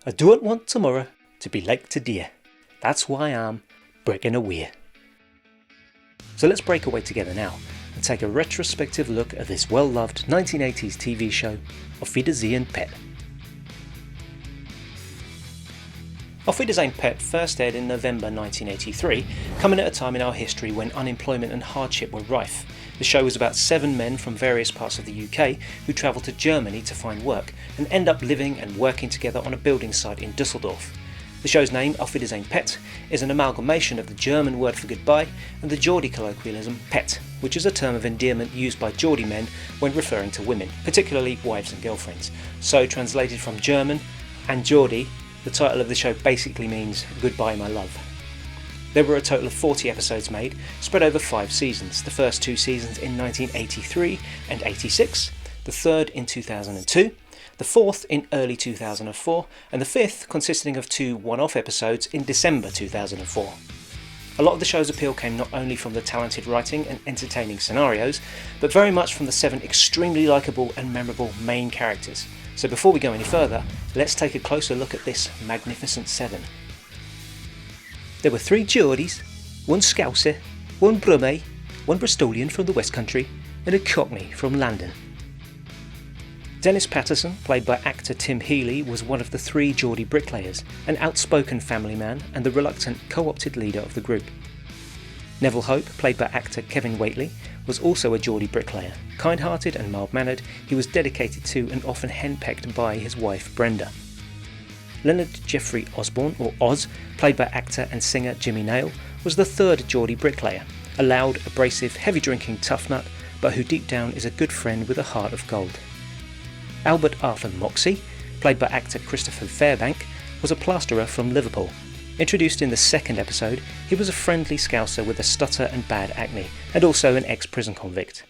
I don't want tomorrow to be like today. That's why I'm breaking away. So let's break away together now and take a retrospective look at this well-loved 1980s TV show, Auf Wiedersehen Pet. Auf Wiedersehen Pet first aired in November 1983, coming at a time in our history when unemployment and hardship were rife. The show was about 7 men from various parts of the UK who travel to Germany to find work and end up living and working together on a building site in Düsseldorf. The show's name, Auf Wiedersehen Pet, is an amalgamation of the German word for goodbye and the Geordie colloquialism pet, which is a term of endearment used by Geordie men when referring to women, particularly wives and girlfriends. So translated from German and Geordie, the title of the show basically means goodbye my love. There were a total of 40 episodes made, spread over 5 seasons, the first 2 seasons in 1983 and 86, the third in 2002, the fourth in early 2004, and the fifth consisting of 2 one-off episodes in December 2004. A lot of the show's appeal came not only from the talented writing and entertaining scenarios, but very much from the 7 extremely likeable and memorable main characters. So before we go any further, let's take a closer look at this magnificent 7. There were 3 Geordies, 1 Scouser, 1 Brummie, 1 Bristolian from the West Country, and a Cockney from London. Dennis Patterson, played by actor Tim Healy, was one of the 3 Geordie bricklayers, an outspoken family man and the reluctant co-opted leader of the group. Neville Hope, played by actor Kevin Whately, was also a Geordie bricklayer. Kind-hearted and mild-mannered, he was dedicated to and often henpecked by his wife Brenda. Leonard Jeffrey Osborne, or Oz, played by actor and singer Jimmy Nail, was the 3rd Geordie bricklayer, a loud, abrasive, heavy-drinking tough nut, but who deep down is a good friend with a heart of gold. Albert Arthur Moxey, played by actor Christopher Fairbank, was a plasterer from Liverpool. Introduced in the 2nd episode, he was a friendly Scouser with a stutter and bad acne, and also an ex-prison convict.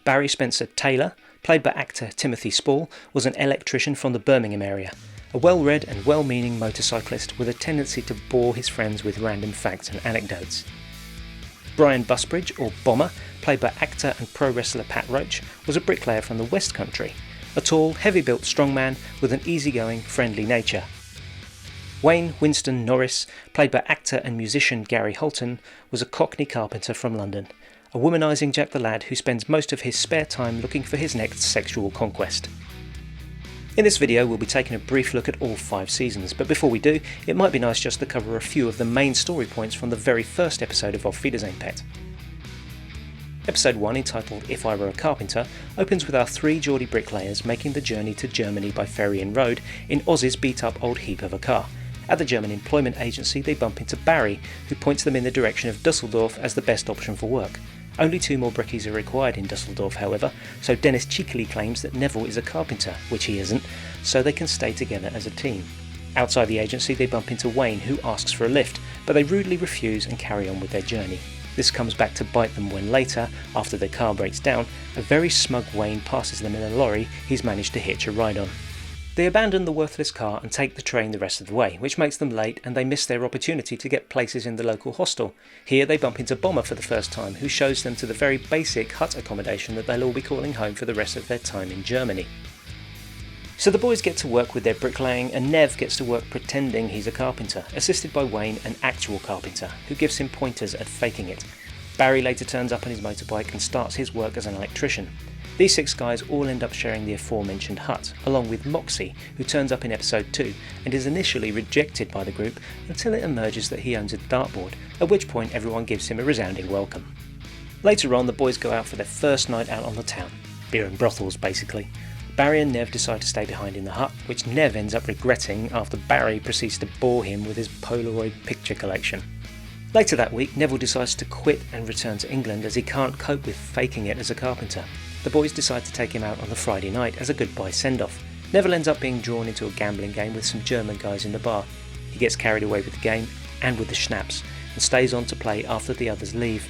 Barry Spencer Taylor, played by actor Timothy Spall, was an electrician from the Birmingham area, a well-read and well-meaning motorcyclist with a tendency to bore his friends with random facts and anecdotes. Brian Busbridge, or Bomber, played by actor and pro wrestler Pat Roach, was a bricklayer from the West Country, a tall, heavy-built strongman with an easygoing, friendly nature. Wayne Winston Norris, played by actor and musician Gary Holton, was a Cockney carpenter from London, a womanising Jack the Lad who spends most of his spare time looking for his next sexual conquest. In this video we'll be taking a brief look at all 5 seasons, but before we do, it might be nice just to cover a few of the main story points from the very first episode of Auf Wiedersehen Pet. Episode 1, entitled If I Were a Carpenter, opens with our 3 Geordie bricklayers making the journey to Germany by ferry and road in Oz's beat-up old heap of a car. At the German employment agency they bump into Barry, who points them in the direction of Düsseldorf as the best option for work. Only 2 more brickies are required in Düsseldorf, however, so Dennis cheekily claims that Neville is a carpenter, which he isn't, so they can stay together as a team. Outside the agency they bump into Wayne, who asks for a lift, but they rudely refuse and carry on with their journey. This comes back to bite them when later, after their car breaks down, a very smug Wayne passes them in a lorry he's managed to hitch a ride on. They abandon the worthless car and take the train the rest of the way, which makes them late and they miss their opportunity to get places in the local hostel. Here they bump into Bomber for the first time, who shows them to the very basic hut accommodation that they'll all be calling home for the rest of their time in Germany. So the boys get to work with their bricklaying and Nev gets to work pretending he's a carpenter, assisted by Wayne, an actual carpenter, who gives him pointers at faking it. Barry later turns up on his motorbike and starts his work as an electrician. These 6 guys all end up sharing the aforementioned hut, along with Moxie, who turns up in episode 2 and is initially rejected by the group until it emerges that he owns a dartboard, at which point everyone gives him a resounding welcome. Later on the boys go out for their first night out on the town. Beer and brothels basically. Barry and Nev decide to stay behind in the hut, which Nev ends up regretting after Barry proceeds to bore him with his Polaroid picture collection. Later that week, Neville decides to quit and return to England as he can't cope with faking it as a carpenter. The boys decide to take him out on the Friday night as a goodbye send-off. Neville ends up being drawn into a gambling game with some German guys in the bar. He gets carried away with the game and with the schnapps and stays on to play after the others leave.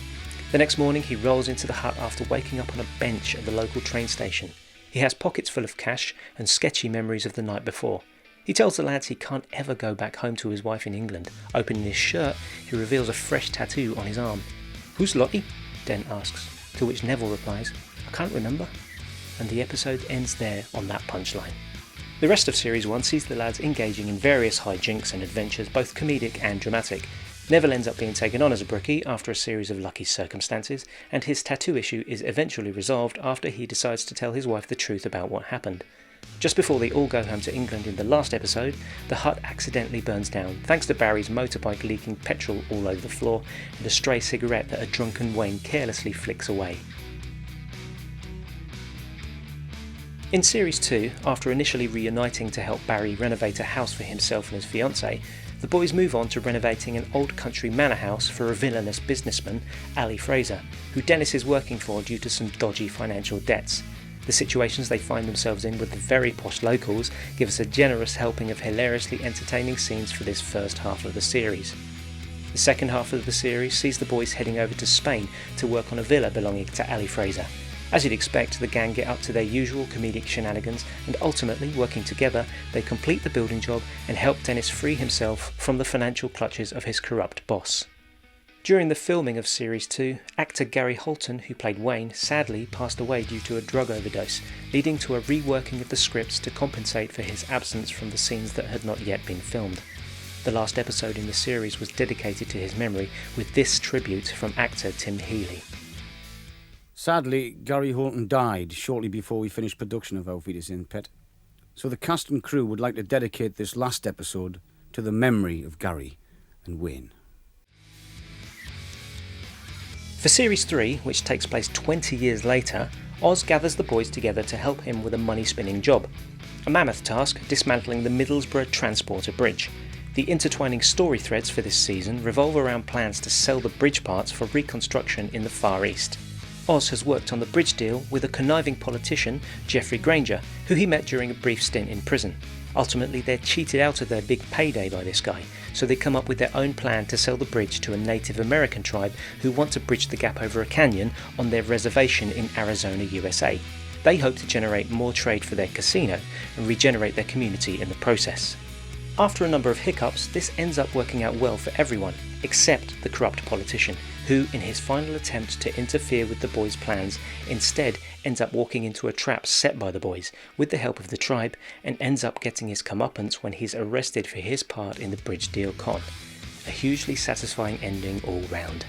The next morning he rolls into the hut after waking up on a bench at the local train station. He has pockets full of cash and sketchy memories of the night before. He tells the lads he can't ever go back home to his wife in England. Opening his shirt, he reveals a fresh tattoo on his arm. "Who's Lottie?" Den asks, to which Neville replies, "I can't remember." And the episode ends there on that punchline. The rest of Series 1 sees the lads engaging in various hijinks and adventures, both comedic and dramatic. Neville ends up being taken on as a brickie after a series of lucky circumstances, and his tattoo issue is eventually resolved after he decides to tell his wife the truth about what happened. Just before they all go home to England in the last episode, the hut accidentally burns down, thanks to Barry's motorbike leaking petrol all over the floor and a stray cigarette that a drunken Wayne carelessly flicks away. In Series 2, after initially reuniting to help Barry renovate a house for himself and his fiancée, the boys move on to renovating an old country manor house for a villainous businessman, Ali Fraser, who Dennis is working for due to some dodgy financial debts. The situations they find themselves in with the very posh locals give us a generous helping of hilariously entertaining scenes for this first half of the series. The second half of the series sees the boys heading over to Spain to work on a villa belonging to Ali Fraser. As you'd expect, the gang get up to their usual comedic shenanigans, and ultimately, working together, they complete the building job and help Dennis free himself from the financial clutches of his corrupt boss. During the filming of Series 2, actor Gary Holton, who played Wayne, sadly passed away due to a drug overdose, leading to a reworking of the scripts to compensate for his absence from the scenes that had not yet been filmed. The last episode in the series was dedicated to his memory, with this tribute from actor Tim Healy. Sadly, Gary Holton died shortly before we finished production of Auf Wiedersehen Pet, so the cast and crew would like to dedicate this last episode to the memory of Gary and Wayne. For Series 3, which takes place 20 years later, Oz gathers the boys together to help him with a money-spinning job. A mammoth task, dismantling the Middlesbrough Transporter Bridge. The intertwining story threads for this season revolve around plans to sell the bridge parts for reconstruction in the Far East. Oz has worked on the bridge deal with a conniving politician, Geoffrey Granger, who he met during a brief stint in prison. Ultimately, they're cheated out of their big payday by this guy, so they come up with their own plan to sell the bridge to a Native American tribe who want to bridge the gap over a canyon on their reservation in Arizona, USA. They hope to generate more trade for their casino and regenerate their community in the process. After a number of hiccups, this ends up working out well for everyone, except the corrupt politician, who, in his final attempt to interfere with the boys' plans, instead ends up walking into a trap set by the boys, with the help of the tribe, and ends up getting his comeuppance when he's arrested for his part in the bridge deal con. A hugely satisfying ending all round.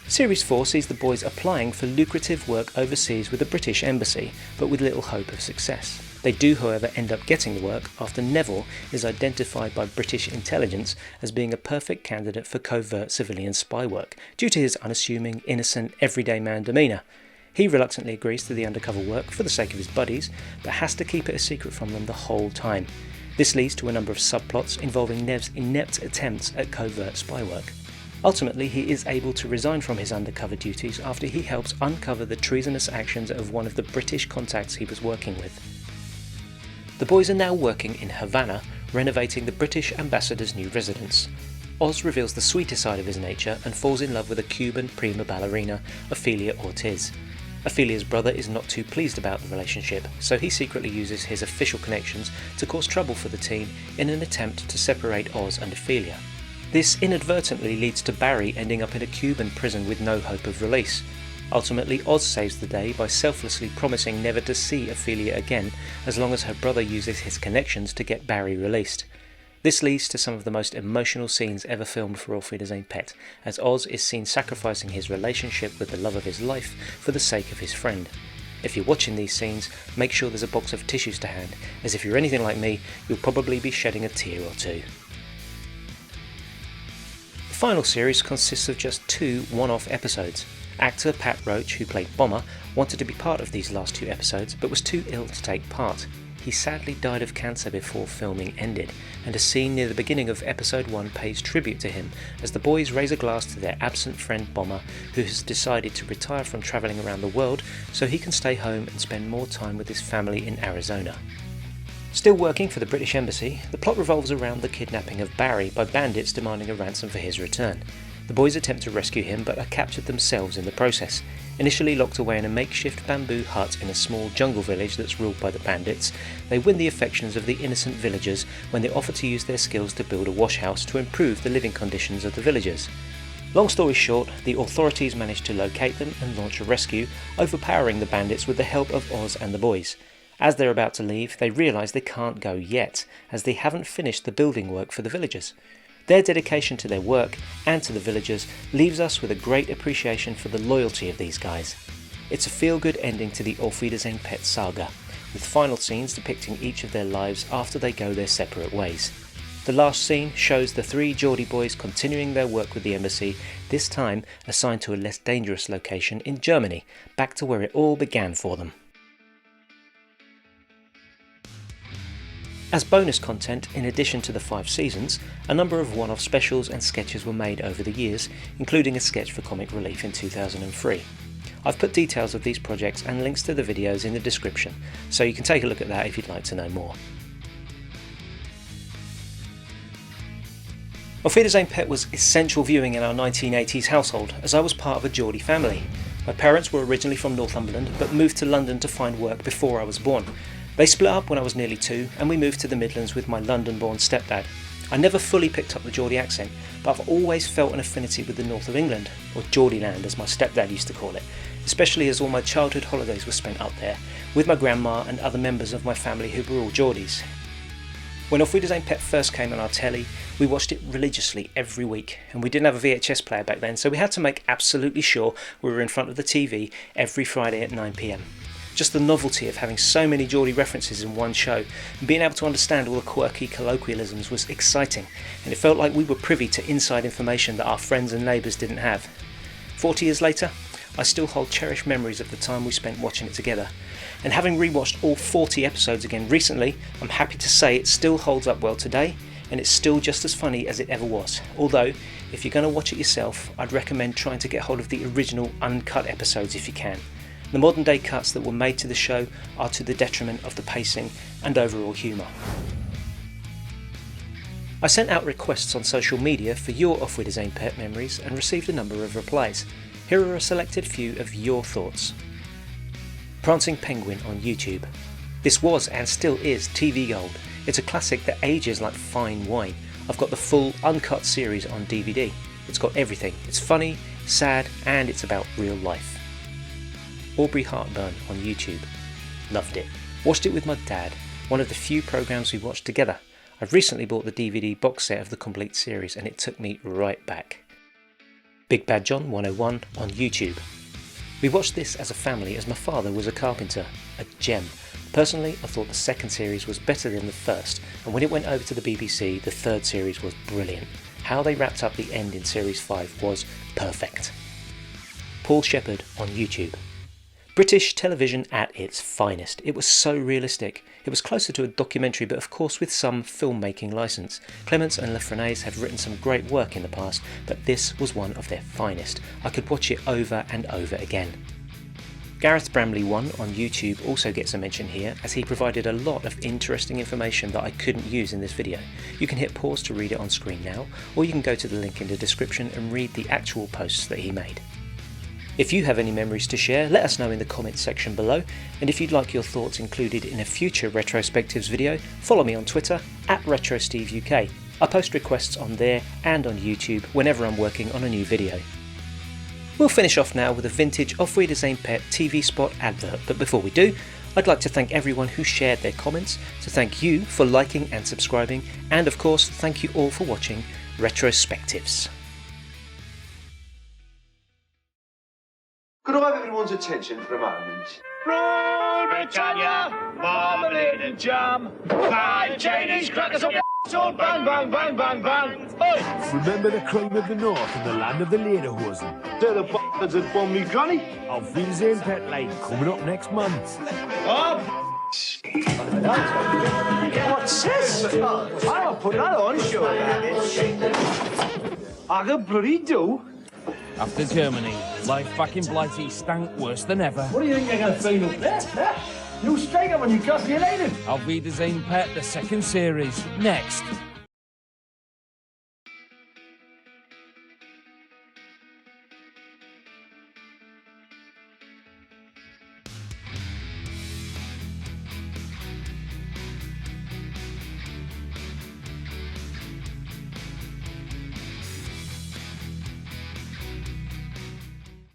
Series 4 sees the boys applying for lucrative work overseas with the British Embassy, but with little hope of success. They do, however, end up getting the work after Neville is identified by British intelligence as being a perfect candidate for covert civilian spy work, due to his unassuming, innocent, everyday man demeanour. He reluctantly agrees to the undercover work for the sake of his buddies, but has to keep it a secret from them the whole time. This leads to a number of subplots involving Nev's inept attempts at covert spy work. Ultimately, he is able to resign from his undercover duties after he helps uncover the treasonous actions of one of the British contacts he was working with. The boys are now working in Havana, renovating the British ambassador's new residence. Oz reveals the sweeter side of his nature and falls in love with a Cuban prima ballerina, Ophelia Ortiz. Ophelia's brother is not too pleased about the relationship, so he secretly uses his official connections to cause trouble for the team in an attempt to separate Oz and Ophelia. This inadvertently leads to Barry ending up in a Cuban prison with no hope of release. Ultimately, Oz saves the day by selflessly promising never to see Ophelia again as long as her brother uses his connections to get Barry released. This leads to some of the most emotional scenes ever filmed for Auf Wiedersehen Pet, as Oz is seen sacrificing his relationship with the love of his life for the sake of his friend. If you're watching these scenes, make sure there's a box of tissues to hand, as if you're anything like me, you'll probably be shedding a tear or two. The final series consists of just 2 one-off episodes. Actor Pat Roach, who played Bomber, wanted to be part of these last 2 episodes but was too ill to take part. He sadly died of cancer before filming ended, and a scene near the beginning of episode 1 pays tribute to him as the boys raise a glass to their absent friend Bomber, who has decided to retire from travelling around the world so he can stay home and spend more time with his family in Arizona. Still working for the British Embassy, the plot revolves around the kidnapping of Barry by bandits demanding a ransom for his return. The boys attempt to rescue him but are captured themselves in the process. Initially locked away in a makeshift bamboo hut in a small jungle village that's ruled by the bandits, they win the affections of the innocent villagers when they offer to use their skills to build a wash house to improve the living conditions of the villagers. Long story short, the authorities manage to locate them and launch a rescue, overpowering the bandits with the help of Oz and the boys. As they're about to leave, they realise they can't go yet, as they haven't finished the building work for the villagers. Their dedication to their work and to the villagers leaves us with a great appreciation for the loyalty of these guys. It's a feel-good ending to the Auf Wiedersehen Pet saga, with final scenes depicting each of their lives after they go their separate ways. The last scene shows the three Geordie boys continuing their work with the embassy, this time assigned to a less dangerous location in Germany, back to where it all began for them. As bonus content, in addition to the 5 seasons, a number of one-off specials and sketches were made over the years, including a sketch for Comic Relief in 2003. I've put details of these projects and links to the videos in the description, so you can take a look at that if you'd like to know more. Auf Wiedersehen Pet was essential viewing in our 1980s household, as I was part of a Geordie family. My parents were originally from Northumberland, but moved to London to find work before I was born. They split up when I was nearly 2, and we moved to the Midlands with my London-born stepdad. I never fully picked up the Geordie accent, but I've always felt an affinity with the north of England, or Geordieland as my stepdad used to call it, especially as all my childhood holidays were spent up there, with my grandma and other members of my family who were all Geordies. When Auf Wiedersehen Pet first came on our telly, we watched it religiously every week, and we didn't have a VHS player back then, so we had to make absolutely sure we were in front of the TV every Friday at 9 PM. Just the novelty of having so many Geordie references in one show and being able to understand all the quirky colloquialisms was exciting, and it felt like we were privy to inside information that our friends and neighbours didn't have. 40 years later, I still hold cherished memories of the time we spent watching it together, and having rewatched all 40 episodes again recently, I'm happy to say it still holds up well today, and it's still just as funny as it ever was. Although, if you're going to watch it yourself, I'd recommend trying to get hold of the original uncut episodes if you can. The modern day cuts that were made to the show are to the detriment of the pacing and overall humour. I sent out requests on social media for your Auf Wiedersehen Pet memories and received a number of replies. Here are a selected few of your thoughts. Prancing Penguin on YouTube. This was and still is TV gold. It's a classic that ages like fine wine. I've got the full uncut series on DVD. It's got everything. It's funny, sad, and it's about real life. Aubrey Heartburn on YouTube. Loved it. Watched it with my dad, one of the few programmes we watched together. I've recently bought the DVD box set of the complete series and it took me right back. Big Bad John 101 on YouTube. We watched this as a family as my father was a carpenter. A gem. Personally, I thought the second series was better than the first, and when it went over to the BBC, the third series was brilliant. How they wrapped up the end in Series 5 was perfect. Paul Shepherd on YouTube. British television at its finest. It was so realistic. It was closer to a documentary, but of course with some filmmaking licence. Clements and Lefrenays have written some great work in the past, but this was one of their finest. I could watch it over and over again. Gareth Bramley 1 on YouTube also gets a mention here, as he provided a lot of interesting information that I couldn't use in this video. You can hit pause to read it on screen now, or you can go to the link in the description and read the actual posts that he made. If you have any memories to share, let us know in the comments section below, and if you'd like your thoughts included in a future Retrospectives video, follow me on Twitter @RetroSteveUK. I post requests on there and on YouTube whenever I'm working on a new video. We'll finish off now with a vintage Auf Wiedersehen Pet TV spot advert, but before we do, I'd like to thank everyone who shared their comments, to thank you for liking and subscribing, and of course thank you all for watching Retrospectives. Could I have everyone's attention for a moment? Rule Britannia, marmalade and jam, 5 Chinese crackers and all bang, bang, bang, bang, bang. Oi! Remember the crime of the north and the land of the lederhosen? They're the bastards that bombed me granny. Auf Wiedersehen Pet Lane coming up next month. Oh, what's this? I'll put that on, sure. I could bloody do. After Germany, life back in Blighty stank worse than ever. What do you think you're going to find up there? New striker when you got United. Auf Wiedersehen Pet, the second series, next.